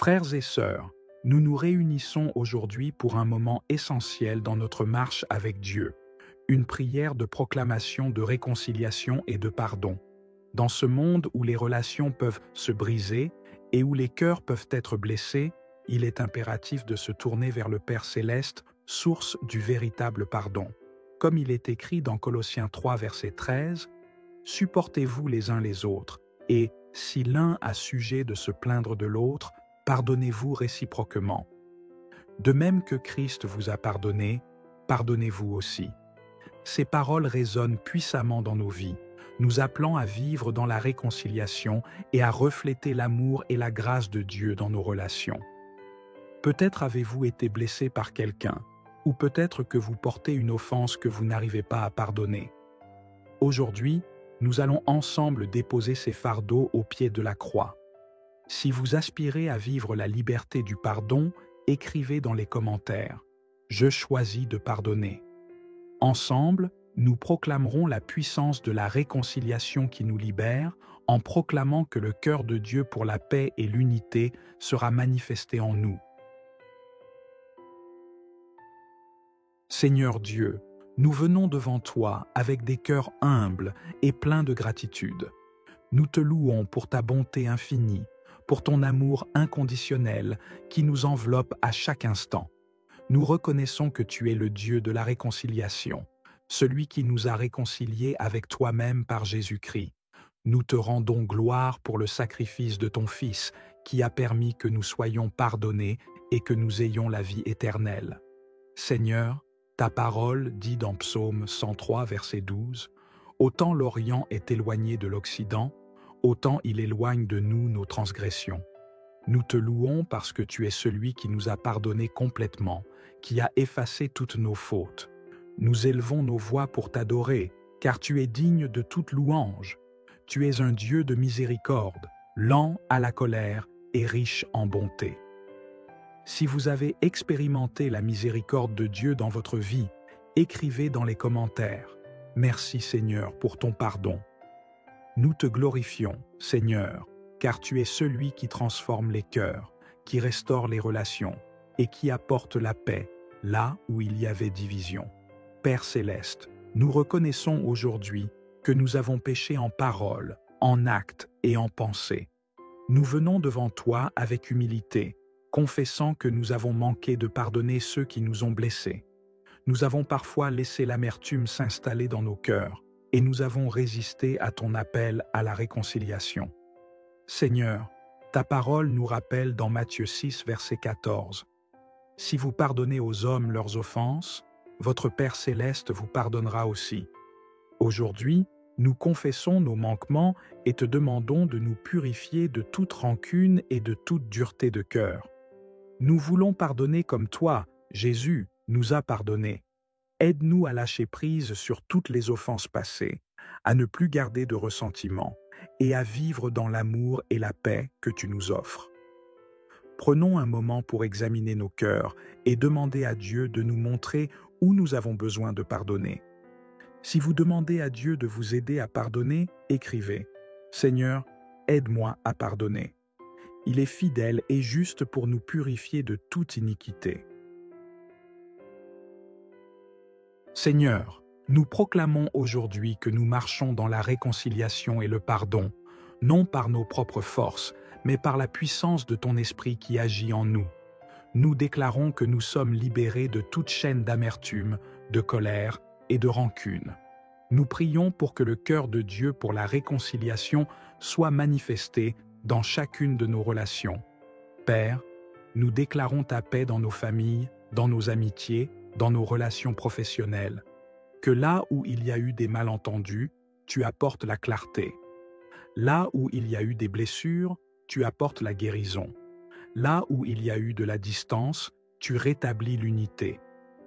Frères et sœurs, nous nous réunissons aujourd'hui pour un moment essentiel dans notre marche avec Dieu, une prière de proclamation de réconciliation et de pardon. Dans ce monde où les relations peuvent se briser et où les cœurs peuvent être blessés, il est impératif de se tourner vers le Père céleste, source du véritable pardon. Comme il est écrit dans Colossiens 3, verset 13, « Supportez-vous les uns les autres, et, si l'un a sujet de se plaindre de l'autre, pardonnez-vous réciproquement. De même que Christ vous a pardonné, pardonnez-vous aussi. » Ces paroles résonnent puissamment dans nos vies, nous appelant à vivre dans la réconciliation et à refléter l'amour et la grâce de Dieu dans nos relations. Peut-être avez-vous été blessé par quelqu'un, ou peut-être que vous portez une offense que vous n'arrivez pas à pardonner. Aujourd'hui, nous allons ensemble déposer ces fardeaux au pied de la croix. Si vous aspirez à vivre la liberté du pardon, écrivez dans les commentaires « Je choisis de pardonner ». Ensemble, nous proclamerons la puissance de la réconciliation qui nous libère en proclamant que le cœur de Dieu pour la paix et l'unité sera manifesté en nous. Seigneur Dieu, nous venons devant toi avec des cœurs humbles et pleins de gratitude. Nous te louons pour ta bonté infinie, pour ton amour inconditionnel qui nous enveloppe à chaque instant. Nous reconnaissons que tu es le Dieu de la réconciliation, celui qui nous a réconciliés avec toi-même par Jésus-Christ. Nous te rendons gloire pour le sacrifice de ton Fils qui a permis que nous soyons pardonnés et que nous ayons la vie éternelle. Seigneur, ta parole dit dans Psaume 103, verset 12, « Autant l'Orient est éloigné de l'Occident, autant il éloigne de nous nos transgressions. Nous te louons parce que tu es celui qui nous a pardonné complètement, qui a effacé toutes nos fautes. Nous élevons nos voix pour t'adorer, car tu es digne de toute louange. Tu es un Dieu de miséricorde, lent à la colère et riche en bonté. » Si vous avez expérimenté la miséricorde de Dieu dans votre vie, écrivez dans les commentaires « Merci Seigneur pour ton pardon ». Nous te glorifions, Seigneur, car tu es celui qui transforme les cœurs, qui restaure les relations et qui apporte la paix là où il y avait division. Père céleste, nous reconnaissons aujourd'hui que nous avons péché en parole, en acte et en pensée. Nous venons devant toi avec humilité, confessant que nous avons manqué de pardonner ceux qui nous ont blessés. Nous avons parfois laissé l'amertume s'installer dans nos cœurs et nous avons résisté à ton appel à la réconciliation. Seigneur, ta parole nous rappelle dans Matthieu 6, verset 14, « Si vous pardonnez aux hommes leurs offenses, votre Père céleste vous pardonnera aussi. » Aujourd'hui, nous confessons nos manquements et te demandons de nous purifier de toute rancune et de toute dureté de cœur. Nous voulons pardonner comme toi, Jésus, nous a pardonné. Aide-nous à lâcher prise sur toutes les offenses passées, à ne plus garder de ressentiment et à vivre dans l'amour et la paix que tu nous offres. Prenons un moment pour examiner nos cœurs et demander à Dieu de nous montrer où nous avons besoin de pardonner. Si vous demandez à Dieu de vous aider à pardonner, écrivez « Seigneur, aide-moi à pardonner ». Il est fidèle et juste pour nous purifier de toute iniquité. Seigneur, nous proclamons aujourd'hui que nous marchons dans la réconciliation et le pardon, non par nos propres forces, mais par la puissance de ton esprit qui agit en nous. Nous déclarons que nous sommes libérés de toute chaîne d'amertume, de colère et de rancune. Nous prions pour que le cœur de Dieu pour la réconciliation soit manifesté dans chacune de nos relations. Père, nous déclarons ta paix dans nos familles, dans nos amitiés, dans nos relations professionnelles. Que là où il y a eu des malentendus, tu apportes la clarté. Là où il y a eu des blessures, tu apportes la guérison. Là où il y a eu de la distance, tu rétablis l'unité.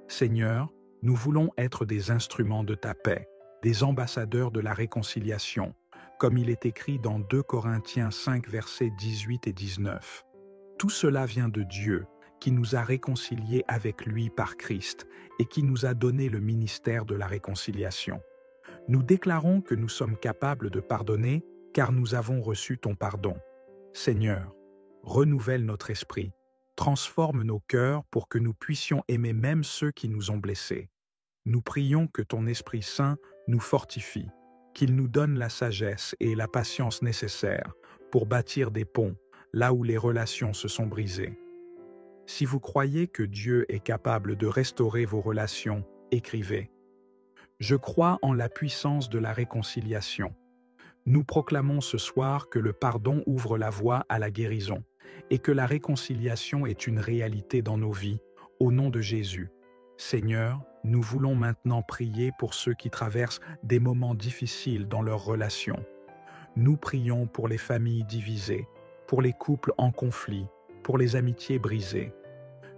Seigneur, nous voulons être des instruments de ta paix, des ambassadeurs de la réconciliation, comme il est écrit dans 2 Corinthiens 5, versets 18 et 19. Tout cela vient de Dieu, qui nous a réconciliés avec lui par Christ et qui nous a donné le ministère de la réconciliation. Nous déclarons que nous sommes capables de pardonner car nous avons reçu ton pardon. Seigneur, renouvelle notre esprit, transforme nos cœurs pour que nous puissions aimer même ceux qui nous ont blessés. Nous prions que ton Esprit Saint nous fortifie, qu'il nous donne la sagesse et la patience nécessaires pour bâtir des ponts là où les relations se sont brisées. Si vous croyez que Dieu est capable de restaurer vos relations, écrivez. Je crois en la puissance de la réconciliation. Nous proclamons ce soir que le pardon ouvre la voie à la guérison et que la réconciliation est une réalité dans nos vies, au nom de Jésus. Seigneur, nous voulons maintenant prier pour ceux qui traversent des moments difficiles dans leurs relations. Nous prions pour les familles divisées, pour les couples en conflit, pour les amitiés brisées.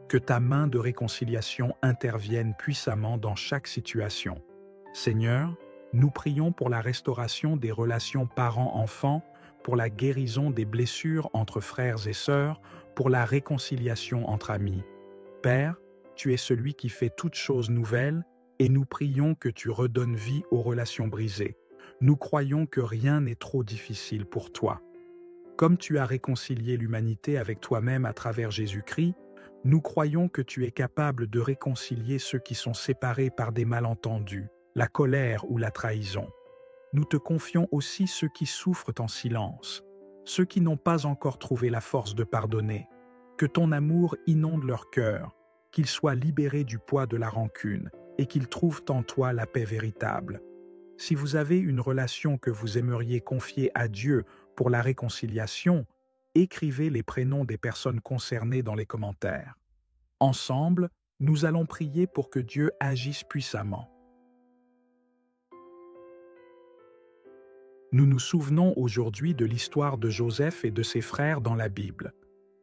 Que ta main de réconciliation intervienne puissamment dans chaque situation. Seigneur, nous prions pour la restauration des relations parents-enfants, pour la guérison des blessures entre frères et sœurs, pour la réconciliation entre amis. Père, tu es celui qui fait toutes choses nouvelles et nous prions que tu redonnes vie aux relations brisées. Nous croyons que rien n'est trop difficile pour toi. Comme tu as réconcilié l'humanité avec toi-même à travers Jésus-Christ, nous croyons que tu es capable de réconcilier ceux qui sont séparés par des malentendus, la colère ou la trahison. Nous te confions aussi ceux qui souffrent en silence, ceux qui n'ont pas encore trouvé la force de pardonner. Que ton amour inonde leur cœur, qu'ils soient libérés du poids de la rancune et qu'ils trouvent en toi la paix véritable. Si vous avez une relation que vous aimeriez confier à Dieu pour la réconciliation, écrivez les prénoms des personnes concernées dans les commentaires. Ensemble, nous allons prier pour que Dieu agisse puissamment. Nous nous souvenons aujourd'hui de l'histoire de Joseph et de ses frères dans la Bible.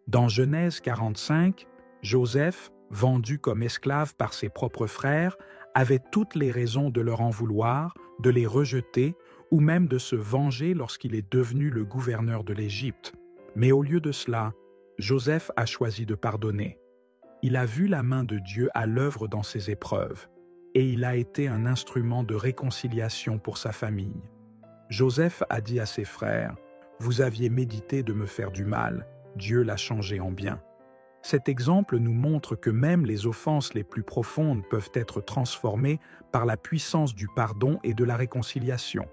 Dans Genèse 45, Joseph, vendu comme esclave par ses propres frères, avait toutes les raisons de leur en vouloir, de les rejeter ou même de se venger lorsqu'il est devenu le gouverneur de l'Égypte. Mais au lieu de cela, Joseph a choisi de pardonner. Il a vu la main de Dieu à l'œuvre dans ses épreuves, et il a été un instrument de réconciliation pour sa famille. Joseph a dit à ses frères, « Vous aviez médité de me faire du mal, Dieu l'a changé en bien. » Cet exemple nous montre que même les offenses les plus profondes peuvent être transformées par la puissance du pardon et de la réconciliation.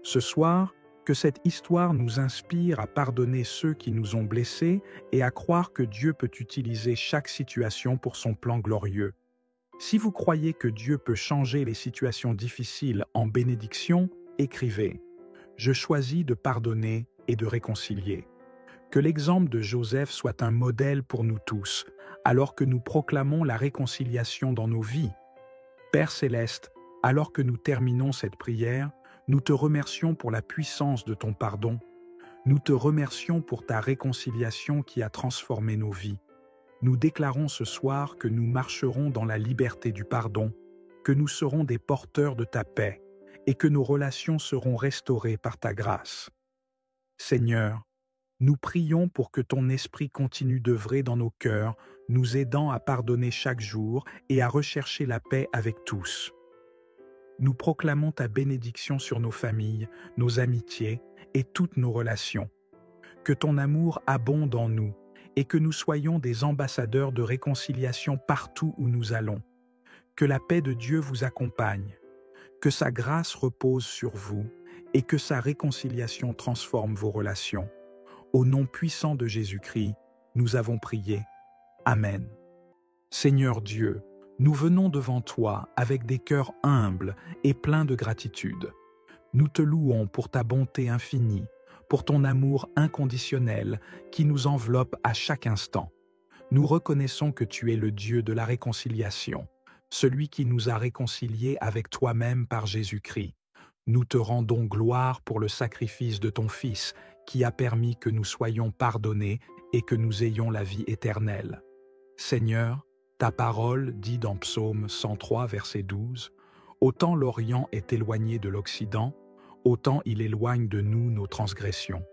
Ce soir, que cette histoire nous inspire à pardonner ceux qui nous ont blessés et à croire que Dieu peut utiliser chaque situation pour son plan glorieux. Si vous croyez que Dieu peut changer les situations difficiles en bénédiction, écrivez « Je choisis de pardonner et de réconcilier ». Que l'exemple de Joseph soit un modèle pour nous tous, alors que nous proclamons la réconciliation dans nos vies. Père Céleste, alors que nous terminons cette prière, nous te remercions pour la puissance de ton pardon. Nous te remercions pour ta réconciliation qui a transformé nos vies. Nous déclarons ce soir que nous marcherons dans la liberté du pardon, que nous serons des porteurs de ta paix et que nos relations seront restaurées par ta grâce. Seigneur, nous prions pour que ton esprit continue d'œuvrer dans nos cœurs, nous aidant à pardonner chaque jour et à rechercher la paix avec tous. Nous proclamons ta bénédiction sur nos familles, nos amitiés et toutes nos relations. Que ton amour abonde en nous et que nous soyons des ambassadeurs de réconciliation partout où nous allons. Que la paix de Dieu vous accompagne, que sa grâce repose sur vous et que sa réconciliation transforme vos relations. Au nom puissant de Jésus-Christ, nous avons prié. Amen. Seigneur Dieu, nous venons devant toi avec des cœurs humbles et pleins de gratitude. Nous te louons pour ta bonté infinie, pour ton amour inconditionnel qui nous enveloppe à chaque instant. Nous reconnaissons que tu es le Dieu de la réconciliation, celui qui nous a réconciliés avec toi-même par Jésus-Christ. Nous te rendons gloire pour le sacrifice de ton Fils, qui a permis que nous soyons pardonnés et que nous ayons la vie éternelle. Seigneur, ta parole dit dans Psaume 103, verset 12, « Autant l'Orient est éloigné de l'Occident, autant il éloigne de nous nos transgressions.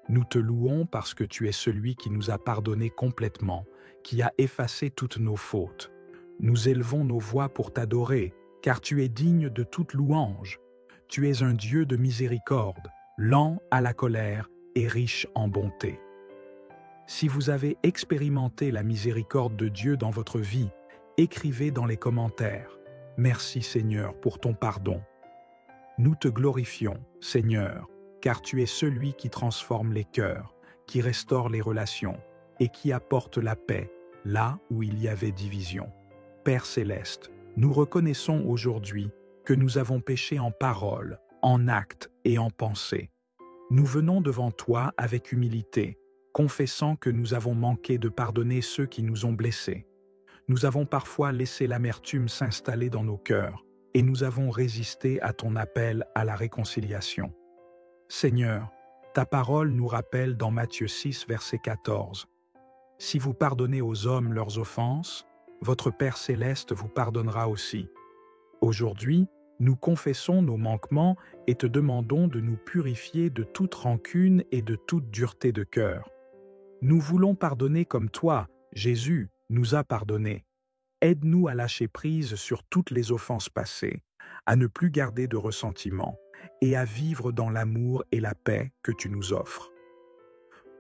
Nous te louons parce que tu es celui qui nous a pardonnés complètement, qui a effacé toutes nos fautes. Nous élevons nos voix pour t'adorer, car tu es digne de toute louange. Tu es un Dieu de miséricorde, lent à la colère et riche en bonté. Si vous avez expérimenté la miséricorde de Dieu dans votre vie, écrivez dans les commentaires. Merci Seigneur pour ton pardon. Nous te glorifions, Seigneur, car tu es celui qui transforme les cœurs, qui restaure les relations et qui apporte la paix là où il y avait division. Père céleste, nous reconnaissons aujourd'hui que nous avons péché en parole, en acte et en pensée. Nous venons devant toi avec humilité, confessant que nous avons manqué de pardonner ceux qui nous ont blessés. Nous avons parfois laissé l'amertume s'installer dans nos cœurs et nous avons résisté à ton appel à la réconciliation. Seigneur, ta parole nous rappelle dans Matthieu 6, verset 14. « Si vous pardonnez aux hommes leurs offenses, votre Père céleste vous pardonnera aussi. » Aujourd'hui, nous confessons nos manquements et te demandons de nous purifier de toute rancune et de toute dureté de cœur. Nous voulons pardonner comme toi, Jésus, nous a pardonné. Aide-nous à lâcher prise sur toutes les offenses passées, à ne plus garder de ressentiment et à vivre dans l'amour et la paix que tu nous offres.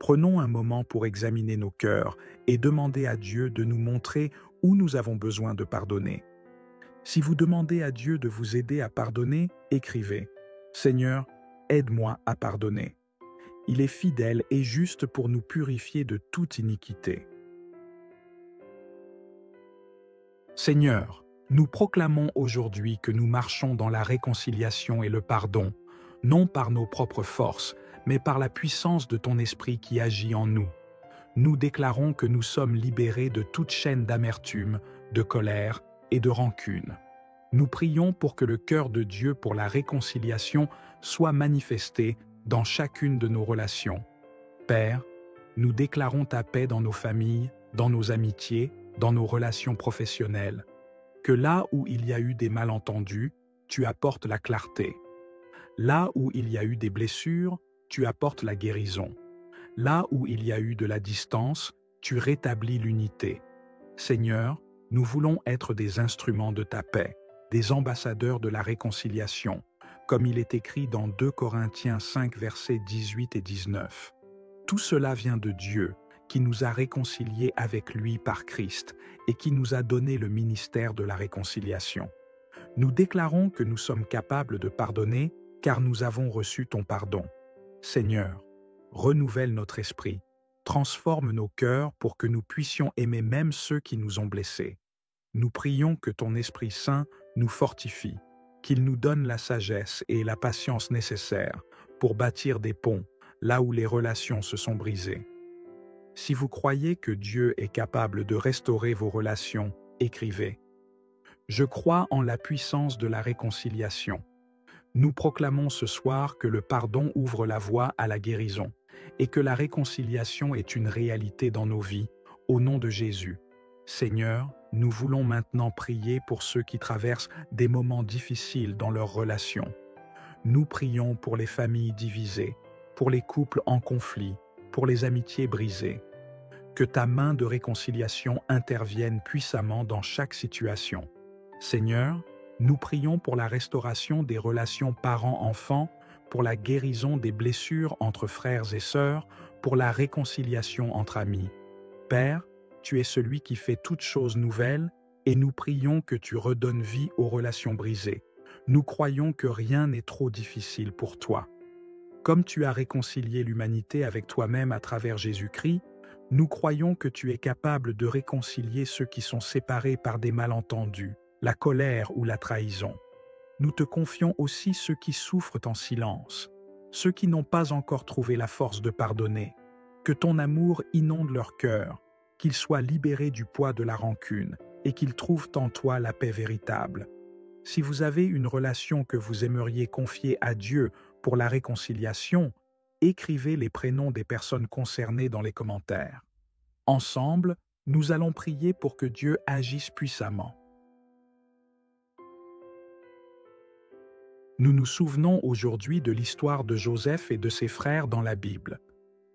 Prenons un moment pour examiner nos cœurs et demander à Dieu de nous montrer où nous avons besoin de pardonner. Si vous demandez à Dieu de vous aider à pardonner, écrivez « Seigneur, aide-moi à pardonner ». Il est fidèle et juste pour nous purifier de toute iniquité. Seigneur, nous proclamons aujourd'hui que nous marchons dans la réconciliation et le pardon, non par nos propres forces, mais par la puissance de ton esprit qui agit en nous. Nous déclarons que nous sommes libérés de toute chaîne d'amertume, de colère et de rancune. Nous prions pour que le cœur de Dieu pour la réconciliation soit manifesté dans chacune de nos relations. Père, nous déclarons ta paix dans nos familles, dans nos amitiés, dans nos relations professionnelles. Que là où il y a eu des malentendus, tu apportes la clarté. Là où il y a eu des blessures, tu apportes la guérison. Là où il y a eu de la distance, tu rétablis l'unité. Seigneur, nous voulons être des instruments de ta paix, des ambassadeurs de la réconciliation, comme il est écrit dans 2 Corinthiens 5, versets 18 et 19. Tout cela vient de Dieu, qui nous a réconciliés avec lui par Christ et qui nous a donné le ministère de la réconciliation. Nous déclarons que nous sommes capables de pardonner car nous avons reçu ton pardon. Seigneur, renouvelle notre esprit, transforme nos cœurs pour que nous puissions aimer même ceux qui nous ont blessés. Nous prions que ton Esprit Saint nous fortifie, qu'il nous donne la sagesse et la patience nécessaires pour bâtir des ponts là où les relations se sont brisées. Si vous croyez que Dieu est capable de restaurer vos relations, écrivez. Je crois en la puissance de la réconciliation. Nous proclamons ce soir que le pardon ouvre la voie à la guérison et que la réconciliation est une réalité dans nos vies, au nom de Jésus. Seigneur, nous voulons maintenant prier pour ceux qui traversent des moments difficiles dans leurs relations. Nous prions pour les familles divisées, pour les couples en conflit, pour les amitiés brisées. Que ta main de réconciliation intervienne puissamment dans chaque situation. Seigneur, nous prions pour la restauration des relations parents-enfants, pour la guérison des blessures entre frères et sœurs, pour la réconciliation entre amis. Père, tu es celui qui fait toutes choses nouvelles et nous prions que tu redonnes vie aux relations brisées. Nous croyons que rien n'est trop difficile pour toi. Comme tu as réconcilié l'humanité avec toi-même à travers Jésus-Christ, nous croyons que tu es capable de réconcilier ceux qui sont séparés par des malentendus, la colère ou la trahison. Nous te confions aussi ceux qui souffrent en silence, ceux qui n'ont pas encore trouvé la force de pardonner. Que ton amour inonde leur cœur, qu'ils soient libérés du poids de la rancune et qu'ils trouvent en toi la paix véritable. Si vous avez une relation que vous aimeriez confier à Dieu pour la réconciliation, écrivez les prénoms des personnes concernées dans les commentaires. Ensemble, nous allons prier pour que Dieu agisse puissamment. Nous nous souvenons aujourd'hui de l'histoire de Joseph et de ses frères dans la Bible.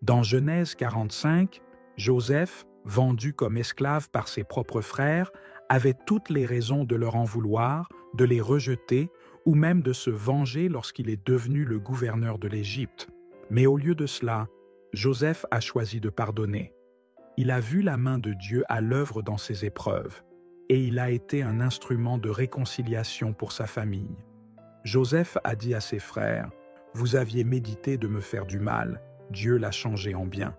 Dans Genèse 45, Joseph, vendu comme esclave par ses propres frères, avait toutes les raisons de leur en vouloir, de les rejeter ou même de se venger lorsqu'il est devenu le gouverneur de l'Égypte. Mais au lieu de cela, Joseph a choisi de pardonner. Il a vu la main de Dieu à l'œuvre dans ses épreuves, et il a été un instrument de réconciliation pour sa famille. Joseph a dit à ses frères, « Vous aviez médité de me faire du mal, Dieu l'a changé en bien. »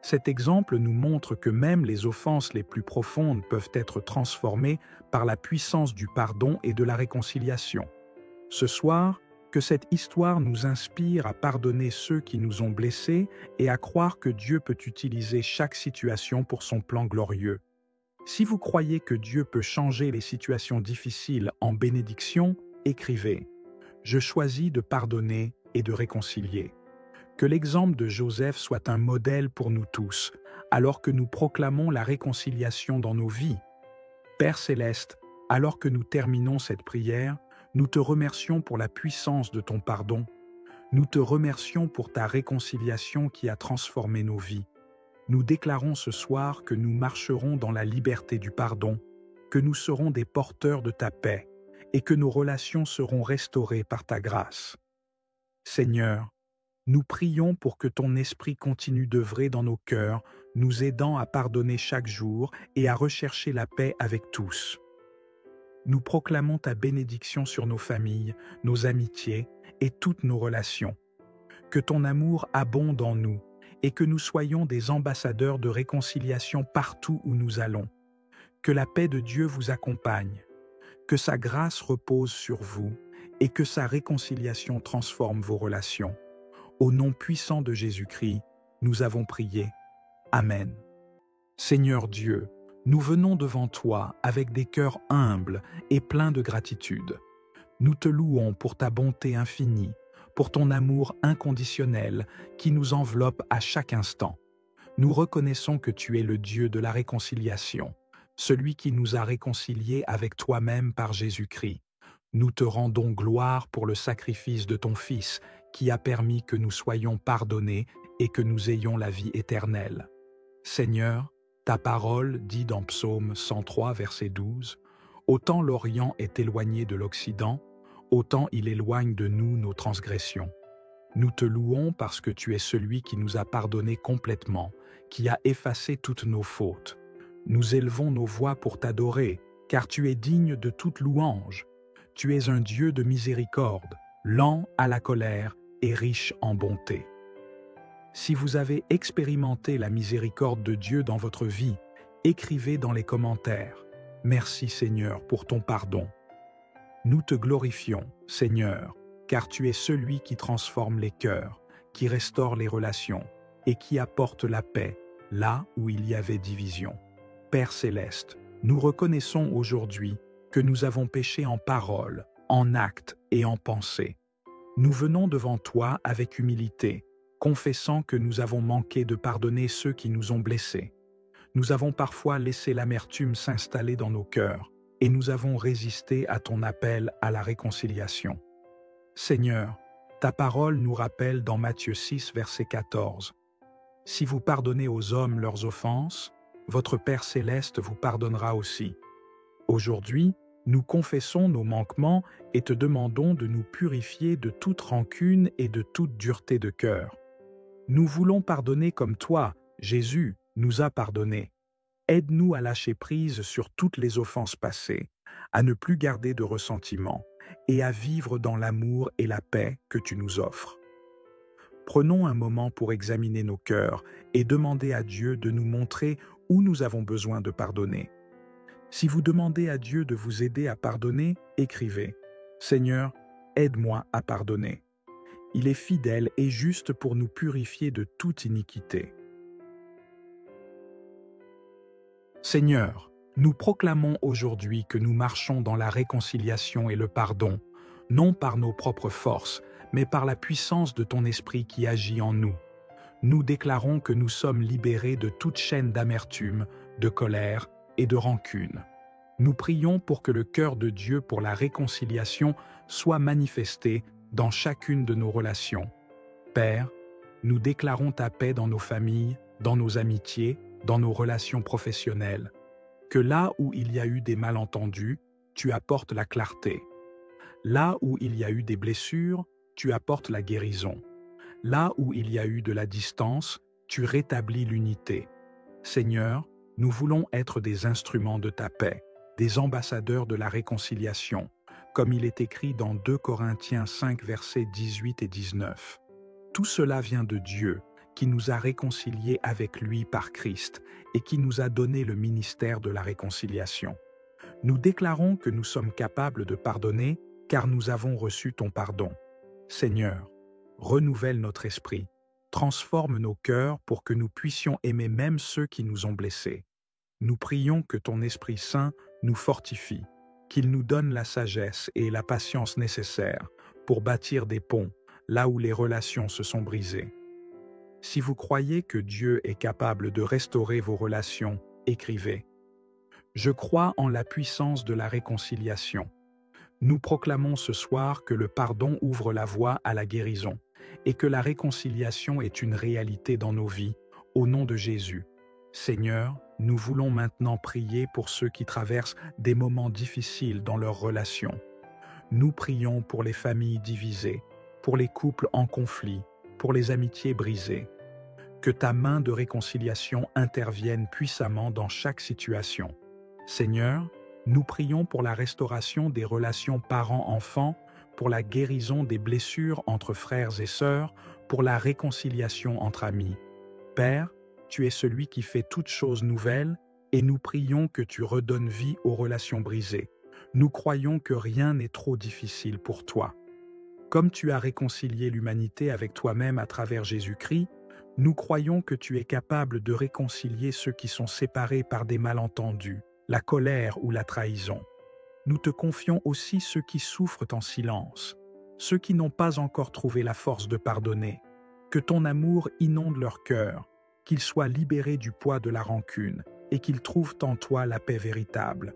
Cet exemple nous montre que même les offenses les plus profondes peuvent être transformées par la puissance du pardon et de la réconciliation. Ce soir, que cette histoire nous inspire à pardonner ceux qui nous ont blessés et à croire que Dieu peut utiliser chaque situation pour son plan glorieux. Si vous croyez que Dieu peut changer les situations difficiles en bénédiction, écrivez « Je choisis de pardonner et de réconcilier ». Que l'exemple de Joseph soit un modèle pour nous tous, alors que nous proclamons la réconciliation dans nos vies. Père Céleste, alors que nous terminons cette prière, nous te remercions pour la puissance de ton pardon. Nous te remercions pour ta réconciliation qui a transformé nos vies. Nous déclarons ce soir que nous marcherons dans la liberté du pardon, que nous serons des porteurs de ta paix et que nos relations seront restaurées par ta grâce. Seigneur, nous prions pour que ton esprit continue d'œuvrer dans nos cœurs, nous aidant à pardonner chaque jour et à rechercher la paix avec tous. Nous proclamons ta bénédiction sur nos familles, nos amitiés et toutes nos relations. Que ton amour abonde en nous et que nous soyons des ambassadeurs de réconciliation partout où nous allons. Que la paix de Dieu vous accompagne, que sa grâce repose sur vous et que sa réconciliation transforme vos relations. Au nom puissant de Jésus-Christ, nous avons prié. Amen. Seigneur Dieu, nous venons devant toi avec des cœurs humbles et pleins de gratitude. Nous te louons pour ta bonté infinie, pour ton amour inconditionnel qui nous enveloppe à chaque instant. Nous reconnaissons que tu es le Dieu de la réconciliation, celui qui nous a réconciliés avec toi-même par Jésus-Christ. Nous te rendons gloire pour le sacrifice de ton Fils, qui a permis que nous soyons pardonnés et que nous ayons la vie éternelle. Seigneur, ta parole dit dans Psaume 103, verset 12, « Autant l'Orient est éloigné de l'Occident, autant il éloigne de nous nos transgressions. Nous te louons parce que tu es celui qui nous a pardonnés complètement, qui a effacé toutes nos fautes. Nous élevons nos voix pour t'adorer, car tu es digne de toute louange. Tu es un Dieu de miséricorde, lent à la colère et riche en bonté. » Si vous avez expérimenté la miséricorde de Dieu dans votre vie, écrivez dans les commentaires « Merci Seigneur pour ton pardon ». Nous te glorifions, Seigneur, car tu es celui qui transforme les cœurs, qui restaure les relations et qui apporte la paix là où il y avait division. Père Céleste, nous reconnaissons aujourd'hui que nous avons péché en parole, en acte et en pensée. Nous venons devant toi avec humilité, confessant que nous avons manqué de pardonner ceux qui nous ont blessés. Nous avons parfois laissé l'amertume s'installer dans nos cœurs et nous avons résisté à ton appel à la réconciliation. Seigneur, ta parole nous rappelle dans Matthieu 6, verset 14, « Si vous pardonnez aux hommes leurs offenses, votre Père céleste vous pardonnera aussi. » Aujourd'hui, nous confessons nos manquements et te demandons de nous purifier de toute rancune et de toute dureté de cœur. Nous voulons pardonner comme toi, Jésus, nous a pardonné. Aide-nous à lâcher prise sur toutes les offenses passées, à ne plus garder de ressentiment et à vivre dans l'amour et la paix que tu nous offres. Prenons un moment pour examiner nos cœurs et demander à Dieu de nous montrer où nous avons besoin de pardonner. Si vous demandez à Dieu de vous aider à pardonner, écrivez « Seigneur, aide-moi à pardonner ». Il est fidèle et juste pour nous purifier de toute iniquité. Seigneur, nous proclamons aujourd'hui que nous marchons dans la réconciliation et le pardon, non par nos propres forces, mais par la puissance de ton esprit qui agit en nous. Nous déclarons que nous sommes libérés de toute chaîne d'amertume, de colère et de rancune. Nous prions pour que le cœur de Dieu pour la réconciliation soit manifesté dans chacune de nos relations. Père, nous déclarons ta paix dans nos familles, dans nos amitiés, dans nos relations professionnelles. Que là où il y a eu des malentendus, tu apportes la clarté. Là où il y a eu des blessures, tu apportes la guérison. Là où il y a eu de la distance, tu rétablis l'unité. Seigneur, nous voulons être des instruments de ta paix, des ambassadeurs de la réconciliation, comme il est écrit dans 2 Corinthiens 5 versets 18 et 19. Tout cela vient de Dieu, qui nous a réconciliés avec lui par Christ et qui nous a donné le ministère de la réconciliation. Nous déclarons que nous sommes capables de pardonner car nous avons reçu ton pardon. Seigneur, renouvelle notre esprit, transforme nos cœurs pour que nous puissions aimer même ceux qui nous ont blessés. Nous prions que ton Esprit Saint nous fortifie, qu'il nous donne la sagesse et la patience nécessaires pour bâtir des ponts là où les relations se sont brisées. Si vous croyez que Dieu est capable de restaurer vos relations, écrivez. Je crois en la puissance de la réconciliation. Nous proclamons ce soir que le pardon ouvre la voie à la guérison et que la réconciliation est une réalité dans nos vies, au nom de Jésus. Seigneur, nous voulons maintenant prier pour ceux qui traversent des moments difficiles dans leurs relations. Nous prions pour les familles divisées, pour les couples en conflit, pour les amitiés brisées. Que ta main de réconciliation intervienne puissamment dans chaque situation. Seigneur, nous prions pour la restauration des relations parents-enfants, pour la guérison des blessures entre frères et sœurs, pour la réconciliation entre amis. Père, tu es celui qui fait toutes choses nouvelles et nous prions que tu redonnes vie aux relations brisées. Nous croyons que rien n'est trop difficile pour toi. Comme tu as réconcilié l'humanité avec toi-même à travers Jésus-Christ, nous croyons que tu es capable de réconcilier ceux qui sont séparés par des malentendus, la colère ou la trahison. Nous te confions aussi ceux qui souffrent en silence, ceux qui n'ont pas encore trouvé la force de pardonner. Que ton amour inonde leur cœur, qu'ils soient libérés du poids de la rancune et qu'ils trouvent en toi la paix véritable.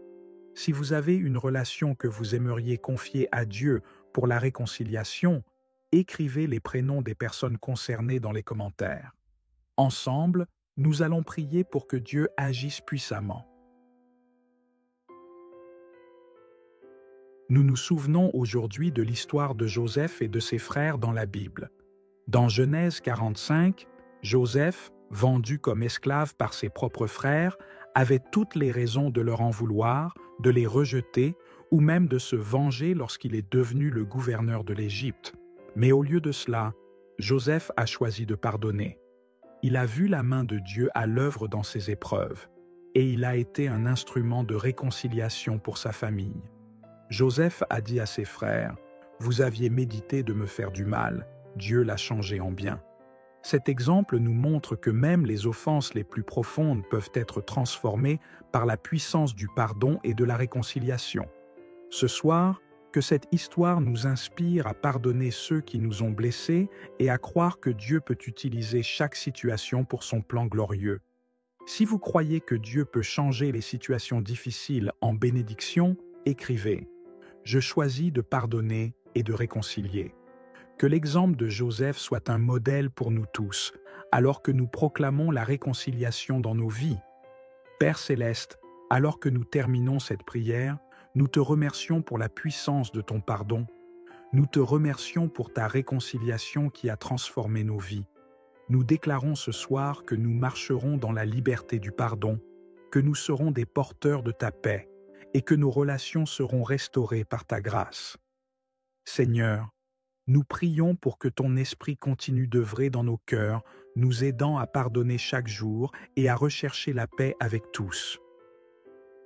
Si vous avez une relation que vous aimeriez confier à Dieu pour la réconciliation, écrivez les prénoms des personnes concernées dans les commentaires. Ensemble, nous allons prier pour que Dieu agisse puissamment. Nous nous souvenons aujourd'hui de l'histoire de Joseph et de ses frères dans la Bible. Dans Genèse 45, Joseph, vendu comme esclave par ses propres frères, avait toutes les raisons de leur en vouloir, de les rejeter ou même de se venger lorsqu'il est devenu le gouverneur de l'Égypte. Mais au lieu de cela, Joseph a choisi de pardonner. Il a vu la main de Dieu à l'œuvre dans ses épreuves, et il a été un instrument de réconciliation pour sa famille. Joseph a dit à ses frères, « Vous aviez médité de me faire du mal, Dieu l'a changé en bien. » Cet exemple nous montre que même les offenses les plus profondes peuvent être transformées par la puissance du pardon et de la réconciliation. Ce soir, que cette histoire nous inspire à pardonner ceux qui nous ont blessés et à croire que Dieu peut utiliser chaque situation pour son plan glorieux. Si vous croyez que Dieu peut changer les situations difficiles en bénédiction, écrivez « Je choisis de pardonner et de réconcilier ». Que l'exemple de Joseph soit un modèle pour nous tous, alors que nous proclamons la réconciliation dans nos vies. Père Céleste, alors que nous terminons cette prière, nous te remercions pour la puissance de ton pardon. Nous te remercions pour ta réconciliation qui a transformé nos vies. Nous déclarons ce soir que nous marcherons dans la liberté du pardon, que nous serons des porteurs de ta paix et que nos relations seront restaurées par ta grâce. Seigneur, nous prions pour que ton esprit continue d'œuvrer dans nos cœurs, nous aidant à pardonner chaque jour et à rechercher la paix avec tous.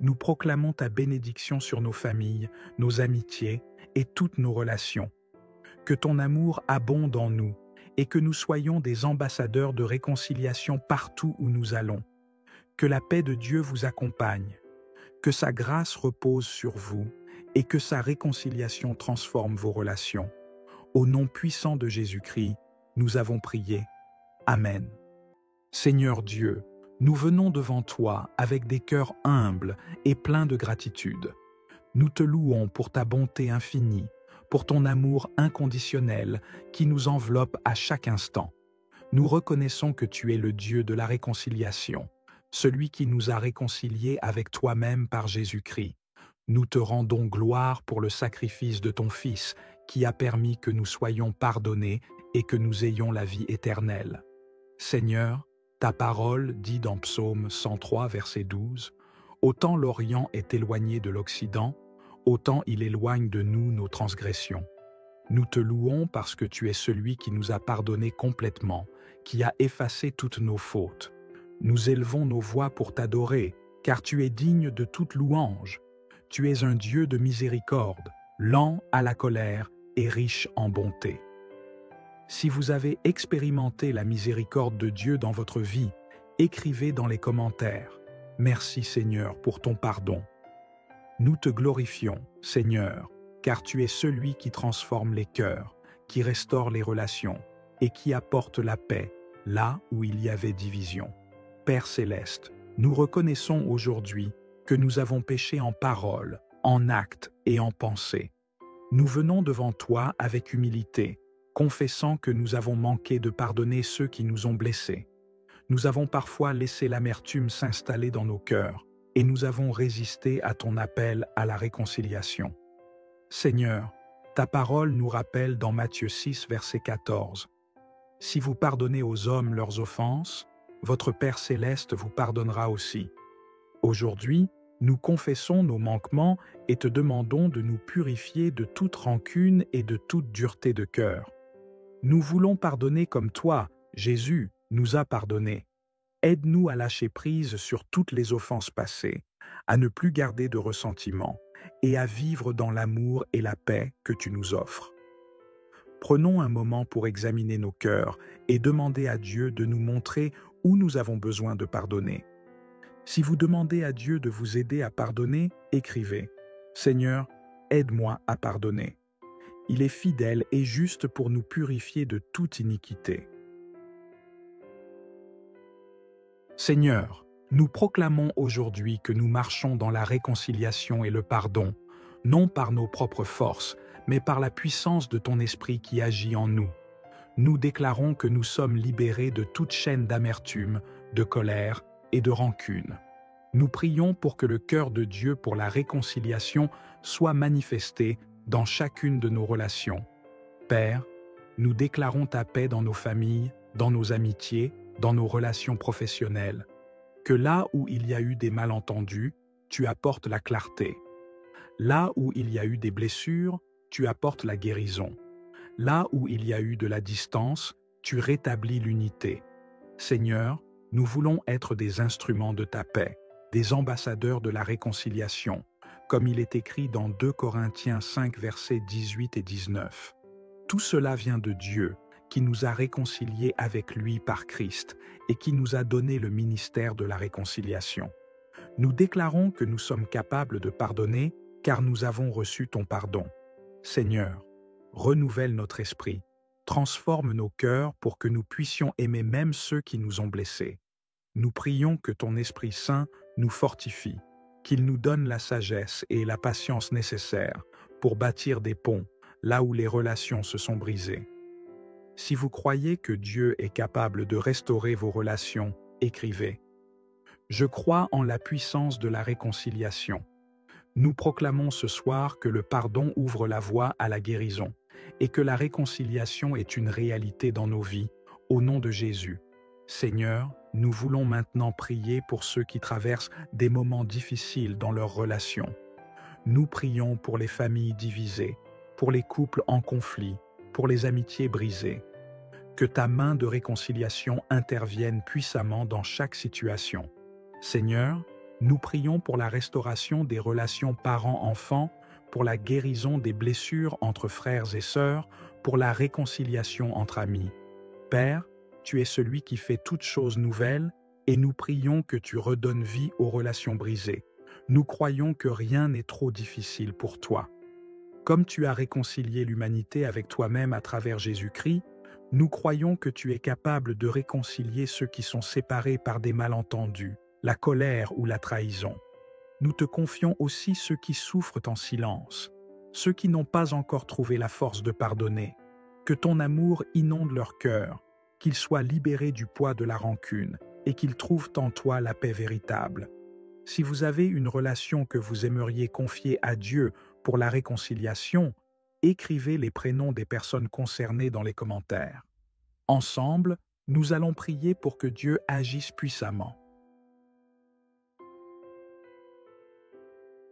Nous proclamons ta bénédiction sur nos familles, nos amitiés et toutes nos relations. Que ton amour abonde en nous et que nous soyons des ambassadeurs de réconciliation partout où nous allons. Que la paix de Dieu vous accompagne, que sa grâce repose sur vous et que sa réconciliation transforme vos relations. Au nom puissant de Jésus-Christ, nous avons prié. Amen. Seigneur Dieu, nous venons devant toi avec des cœurs humbles et pleins de gratitude. Nous te louons pour ta bonté infinie, pour ton amour inconditionnel qui nous enveloppe à chaque instant. Nous reconnaissons que tu es le Dieu de la réconciliation, celui qui nous a réconciliés avec toi-même par Jésus-Christ. Nous te rendons gloire pour le sacrifice de ton Fils qui a permis que nous soyons pardonnés et que nous ayons la vie éternelle. Seigneur, Ta parole dit dans Psaume 103, verset 12, « Autant l'Orient est éloigné de l'Occident, autant il éloigne de nous nos transgressions. Nous te louons parce que tu es celui qui nous a pardonné complètement, qui a effacé toutes nos fautes. Nous élevons nos voix pour t'adorer, car tu es digne de toute louange. Tu es un Dieu de miséricorde, lent à la colère et riche en bonté. » Si vous avez expérimenté la miséricorde de Dieu dans votre vie, écrivez dans les commentaires « Merci Seigneur pour ton pardon ». Nous te glorifions, Seigneur, car tu es celui qui transforme les cœurs, qui restaure les relations et qui apporte la paix là où il y avait division. Père céleste, nous reconnaissons aujourd'hui que nous avons péché en parole, en acte et en pensée. Nous venons devant toi avec humilité, confessant que nous avons manqué de pardonner ceux qui nous ont blessés. Nous avons parfois laissé l'amertume s'installer dans nos cœurs et nous avons résisté à ton appel à la réconciliation. Seigneur, ta parole nous rappelle dans Matthieu 6, verset 14, « Si vous pardonnez aux hommes leurs offenses, votre Père céleste vous pardonnera aussi. » Aujourd'hui, nous confessons nos manquements et te demandons de nous purifier de toute rancune et de toute dureté de cœur. Nous voulons pardonner comme toi, Jésus, nous a pardonné. Aide-nous à lâcher prise sur toutes les offenses passées, à ne plus garder de ressentiment et à vivre dans l'amour et la paix que tu nous offres. Prenons un moment pour examiner nos cœurs et demander à Dieu de nous montrer où nous avons besoin de pardonner. Si vous demandez à Dieu de vous aider à pardonner, écrivez « Seigneur, aide-moi à pardonner ». Il est fidèle et juste pour nous purifier de toute iniquité. Seigneur, nous proclamons aujourd'hui que nous marchons dans la réconciliation et le pardon, non par nos propres forces, mais par la puissance de ton esprit qui agit en nous. Nous déclarons que nous sommes libérés de toute chaîne d'amertume, de colère et de rancune. Nous prions pour que le cœur de Dieu pour la réconciliation soit manifesté dans chacune de nos relations. Père, nous déclarons ta paix dans nos familles, dans nos amitiés, dans nos relations professionnelles. Que là où il y a eu des malentendus, tu apportes la clarté. Là où il y a eu des blessures, tu apportes la guérison. Là où il y a eu de la distance, tu rétablis l'unité. Seigneur, nous voulons être des instruments de ta paix, des ambassadeurs de la réconciliation, comme il est écrit dans 2 Corinthiens 5, versets 18 et 19. Tout cela vient de Dieu, qui nous a réconciliés avec lui par Christ et qui nous a donné le ministère de la réconciliation. Nous déclarons que nous sommes capables de pardonner car nous avons reçu ton pardon. Seigneur, renouvelle notre esprit, transforme nos cœurs pour que nous puissions aimer même ceux qui nous ont blessés. Nous prions que ton Esprit Saint nous fortifie, qu'il nous donne la sagesse et la patience nécessaires pour bâtir des ponts là où les relations se sont brisées. Si vous croyez que Dieu est capable de restaurer vos relations, écrivez « Je crois en la puissance de la réconciliation. Nous proclamons ce soir que le pardon ouvre la voie à la guérison et que la réconciliation est une réalité dans nos vies, au nom de Jésus. Seigneur, nous voulons maintenant prier pour ceux qui traversent des moments difficiles dans leurs relations. Nous prions pour les familles divisées, pour les couples en conflit, pour les amitiés brisées. Que ta main de réconciliation intervienne puissamment dans chaque situation. Seigneur, nous prions pour la restauration des relations parents-enfants, pour la guérison des blessures entre frères et sœurs, pour la réconciliation entre amis. Père, tu es celui qui fait toutes choses nouvelles et nous prions que tu redonnes vie aux relations brisées. Nous croyons que rien n'est trop difficile pour toi. Comme tu as réconcilié l'humanité avec toi-même à travers Jésus-Christ, nous croyons que tu es capable de réconcilier ceux qui sont séparés par des malentendus, la colère ou la trahison. Nous te confions aussi ceux qui souffrent en silence, ceux qui n'ont pas encore trouvé la force de pardonner. Que ton amour inonde leur cœur, qu'ils soient libérés du poids de la rancune et qu'ils trouvent en toi la paix véritable. Si vous avez une relation que vous aimeriez confier à Dieu pour la réconciliation, écrivez les prénoms des personnes concernées dans les commentaires. Ensemble, Nous allons prier pour que Dieu agisse puissamment.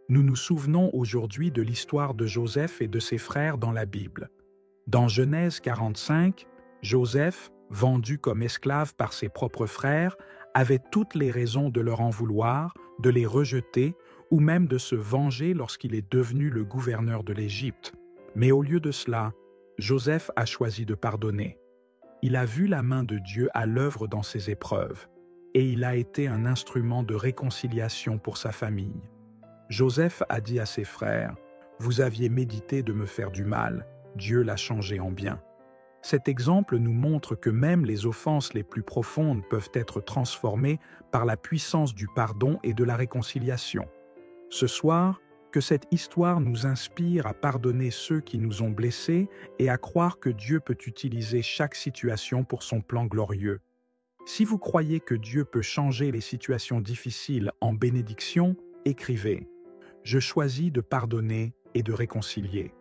Nous nous souvenons aujourd'hui de l'histoire de Joseph et de ses frères dans la Bible. Dans Genèse 45, Joseph, vendu comme esclave par ses propres frères, avait toutes les raisons de leur en vouloir, de les rejeter ou même de se venger lorsqu'il est devenu le gouverneur de l'Égypte. Mais au lieu de cela, Joseph a choisi de pardonner. Il a vu la main de Dieu à l'œuvre dans ses épreuves, et il a été un instrument de réconciliation pour sa famille. Joseph a dit à ses frères, « Vous aviez médité de me faire du mal, Dieu l'a changé en bien. » Cet exemple nous montre que même les offenses les plus profondes peuvent être transformées par la puissance du pardon et de la réconciliation. Ce soir, que cette histoire nous inspire à pardonner ceux qui nous ont blessés et à croire que Dieu peut utiliser chaque situation pour son plan glorieux. Si vous croyez que Dieu peut changer les situations difficiles en bénédiction, écrivez « Je choisis de pardonner et de réconcilier ».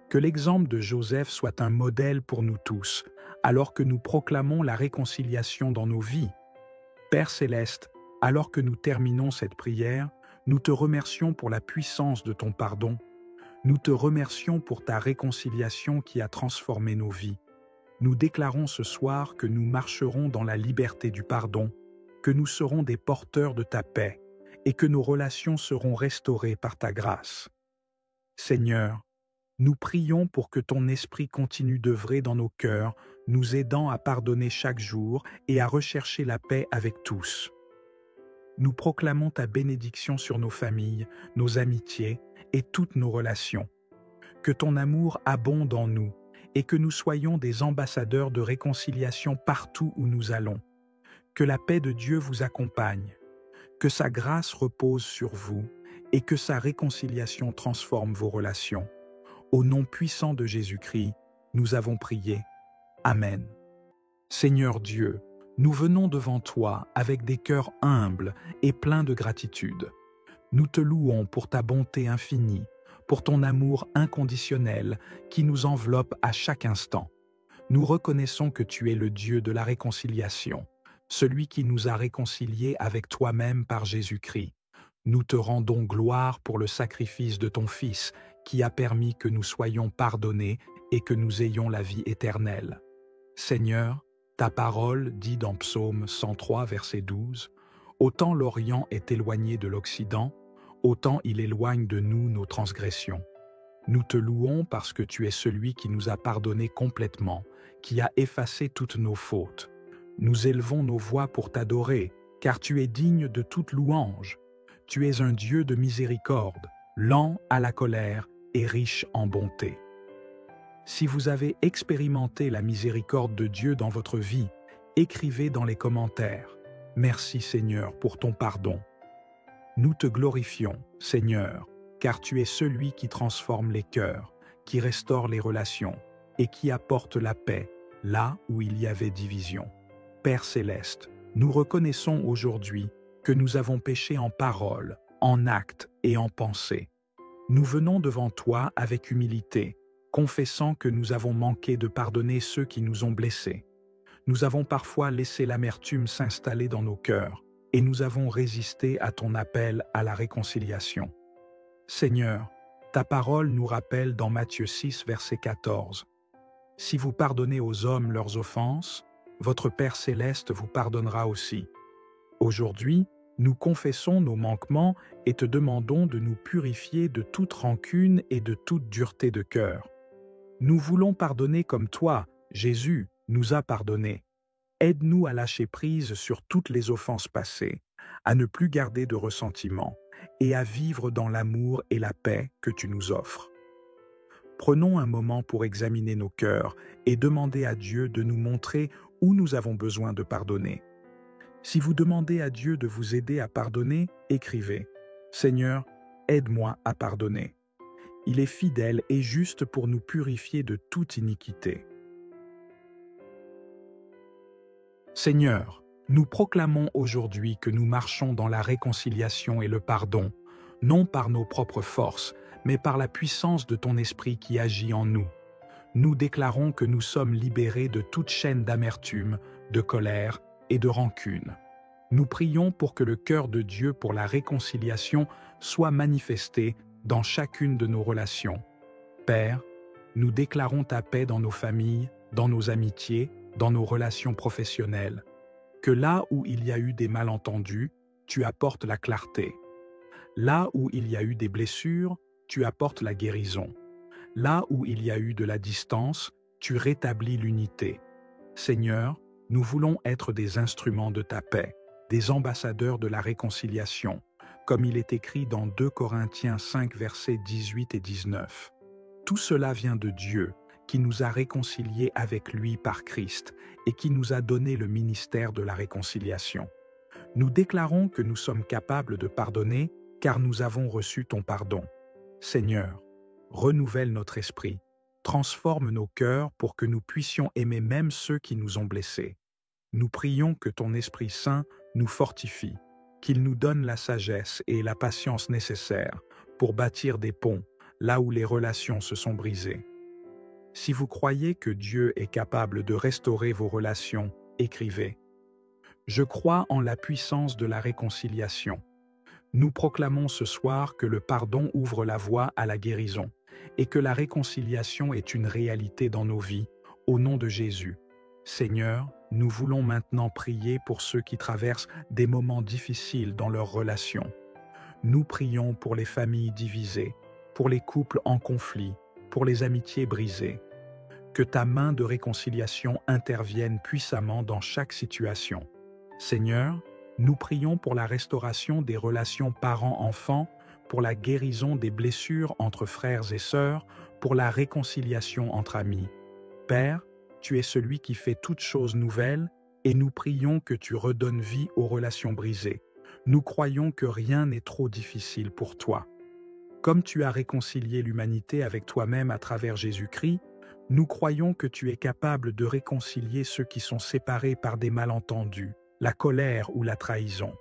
Que l'exemple de Joseph soit un modèle pour nous tous, alors que nous proclamons la réconciliation dans nos vies. Père Céleste, alors que nous terminons cette prière, nous te remercions pour la puissance de ton pardon. Nous te remercions pour ta réconciliation qui a transformé nos vies. Nous déclarons ce soir que nous marcherons dans la liberté du pardon, que nous serons des porteurs de ta paix et que nos relations seront restaurées par ta grâce. Seigneur, nous prions pour que ton esprit continue d'œuvrer dans nos cœurs, nous aidant à pardonner chaque jour et à rechercher la paix avec tous. Nous proclamons ta bénédiction sur nos familles, nos amitiés et toutes nos relations. Que ton amour abonde en nous et que nous soyons des ambassadeurs de réconciliation partout où nous allons. Que la paix de Dieu vous accompagne, que sa grâce repose sur vous et que sa réconciliation transforme vos relations. Au nom puissant de Jésus-Christ, nous avons prié. Amen. Seigneur Dieu, nous venons devant toi avec des cœurs humbles et pleins de gratitude. Nous te louons pour ta bonté infinie, pour ton amour inconditionnel qui nous enveloppe à chaque instant. Nous reconnaissons que tu es le Dieu de la réconciliation, celui qui nous a réconciliés avec toi-même par Jésus-Christ. Nous te rendons gloire pour le sacrifice de ton Fils qui a permis que nous soyons pardonnés et que nous ayons la vie éternelle. Seigneur, ta parole dit dans Psaume 103, verset 12, « Autant l'Orient est éloigné de l'Occident, autant il éloigne de nous nos transgressions. » Nous te louons parce que tu es celui qui nous a pardonnés complètement, qui a effacé toutes nos fautes. Nous élevons nos voix pour t'adorer, car tu es digne de toute louange. Tu es un Dieu de miséricorde, lent à la colère et riche en bonté. Si vous avez expérimenté la miséricorde de Dieu dans votre vie, écrivez dans les commentaires. Merci Seigneur pour ton pardon. Nous te glorifions, Seigneur, car tu es celui qui transforme les cœurs, qui restaure les relations et qui apporte la paix là où il y avait division. Père Céleste, nous reconnaissons aujourd'hui que nous avons péché en parole, en acte et en pensée. Nous venons devant toi avec humilité, confessant que nous avons manqué de pardonner ceux qui nous ont blessés. Nous avons parfois laissé l'amertume s'installer dans nos cœurs et nous avons résisté à ton appel à la réconciliation. Seigneur, ta parole nous rappelle dans Matthieu 6, verset 14. « Si vous pardonnez aux hommes leurs offenses, votre Père céleste vous pardonnera aussi. » Aujourd'hui, nous confessons nos manquements et te demandons de nous purifier de toute rancune et de toute dureté de cœur. Nous voulons pardonner comme toi, Jésus, nous a pardonné. Aide-nous à lâcher prise sur toutes les offenses passées, à ne plus garder de ressentiment et à vivre dans l'amour et la paix que tu nous offres. Prenons un moment pour examiner nos cœurs et demander à Dieu de nous montrer où nous avons besoin de pardonner. Si vous demandez à Dieu de vous aider à pardonner, écrivez « Seigneur, aide-moi à pardonner ». Il est fidèle et juste pour nous purifier de toute iniquité. Seigneur, nous proclamons aujourd'hui que nous marchons dans la réconciliation et le pardon, non par nos propres forces, mais par la puissance de ton esprit qui agit en nous. Nous déclarons que nous sommes libérés de toute chaîne d'amertume, de colère et de rancune. Nous prions pour que le cœur de Dieu pour la réconciliation soit manifesté dans chacune de nos relations. Père, nous déclarons ta paix dans nos familles, dans nos amitiés, dans nos relations professionnelles. Que là où il y a eu des malentendus, tu apportes la clarté. Là où il y a eu des blessures, tu apportes la guérison. Là où il y a eu de la distance, tu rétablis l'unité. Seigneur, nous voulons être des instruments de ta paix, des ambassadeurs de la réconciliation, comme il est écrit dans 2 Corinthiens 5 versets 18 et 19. Tout cela vient de Dieu, qui nous a réconciliés avec lui par Christ et qui nous a donné le ministère de la réconciliation. Nous déclarons que nous sommes capables de pardonner car nous avons reçu ton pardon. Seigneur, renouvelle notre esprit, transforme nos cœurs pour que nous puissions aimer même ceux qui nous ont blessés. Nous prions que ton Esprit Saint nous fortifie, qu'il nous donne la sagesse et la patience nécessaires pour bâtir des ponts là où les relations se sont brisées. Si vous croyez que Dieu est capable de restaurer vos relations, écrivez. Je crois en la puissance de la réconciliation. Nous proclamons ce soir que le pardon ouvre la voie à la guérison et que la réconciliation est une réalité dans nos vies, au nom de Jésus. Seigneur, nous voulons maintenant prier pour ceux qui traversent des moments difficiles dans leurs relations. Nous prions pour les familles divisées, pour les couples en conflit, pour les amitiés brisées. Que ta main de réconciliation intervienne puissamment dans chaque situation. Seigneur, nous prions pour la restauration des relations parents-enfants, pour la guérison des blessures entre frères et sœurs, pour la réconciliation entre amis. Père, tu es celui qui fait toutes choses nouvelles et nous prions que tu redonnes vie aux relations brisées. Nous croyons que rien n'est trop difficile pour toi. Comme tu as réconcilié l'humanité avec toi-même à travers Jésus-Christ, nous croyons que tu es capable de réconcilier ceux qui sont séparés par des malentendus, la colère ou la trahison.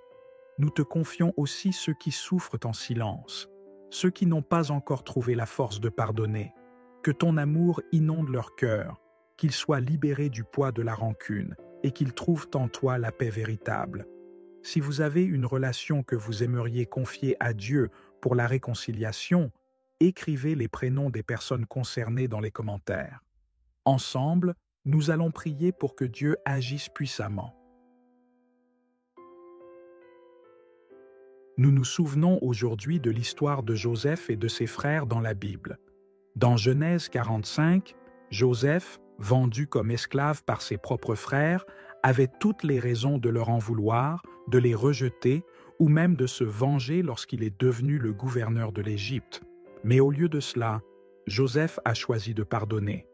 Nous te confions aussi ceux qui souffrent en silence, ceux qui n'ont pas encore trouvé la force de pardonner. Que ton amour inonde leur cœur, qu'ils soient libérés du poids de la rancune et qu'ils trouvent en toi la paix véritable. Si vous avez une relation que vous aimeriez confier à Dieu pour la réconciliation, écrivez les prénoms des personnes concernées dans les commentaires. Ensemble, nous allons prier pour que Dieu agisse puissamment. Nous nous souvenons aujourd'hui de l'histoire de Joseph et de ses frères dans la Bible. Dans Genèse 45, Joseph, vendu comme esclave par ses propres frères, avait toutes les raisons de leur en vouloir, de les rejeter ou même de se venger lorsqu'il est devenu le gouverneur de l'Égypte. Mais au lieu de cela, Joseph a choisi de pardonner.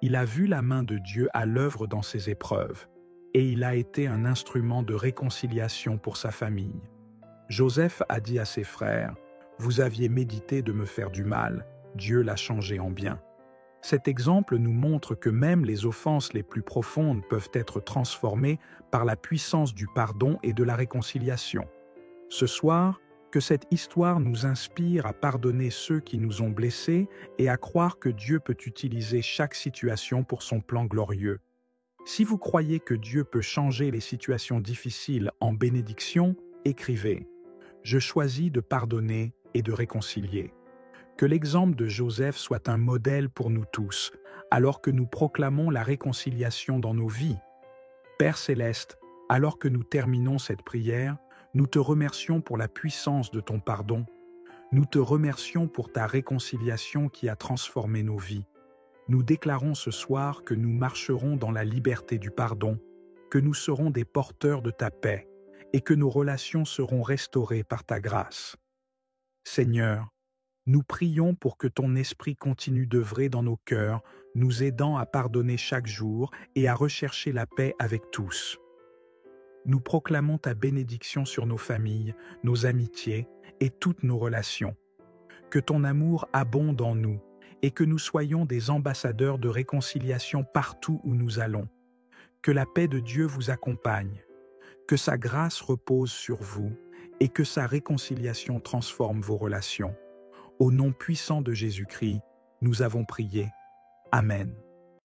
Il a vu la main de Dieu à l'œuvre dans ses épreuves, et il a été un instrument de réconciliation pour sa famille. Joseph a dit à ses frères, « Vous aviez médité de me faire du mal, Dieu l'a changé en bien. » Cet exemple nous montre que même les offenses les plus profondes peuvent être transformées par la puissance du pardon et de la réconciliation. Ce soir, que cette histoire nous inspire à pardonner ceux qui nous ont blessés et à croire que Dieu peut utiliser chaque situation pour son plan glorieux. Si vous croyez que Dieu peut changer les situations difficiles en bénédiction, écrivez « Je choisis de pardonner et de réconcilier ». Que l'exemple de Joseph soit un modèle pour nous tous, alors que nous proclamons la réconciliation dans nos vies. Père Céleste, alors que nous terminons cette prière, nous te remercions pour la puissance de ton pardon. Nous te remercions pour ta réconciliation qui a transformé nos vies. Nous déclarons ce soir que nous marcherons dans la liberté du pardon, que nous serons des porteurs de ta paix et que nos relations seront restaurées par ta grâce. Seigneur, nous prions pour que ton esprit continue d'œuvrer dans nos cœurs, nous aidant à pardonner chaque jour et à rechercher la paix avec tous. Nous proclamons ta bénédiction sur nos familles, nos amitiés et toutes nos relations. Que ton amour abonde en nous et que nous soyons des ambassadeurs de réconciliation partout où nous allons. Que la paix de Dieu vous accompagne, que sa grâce repose sur vous et que sa réconciliation transforme vos relations. Au nom puissant de Jésus-Christ, nous avons prié. Amen.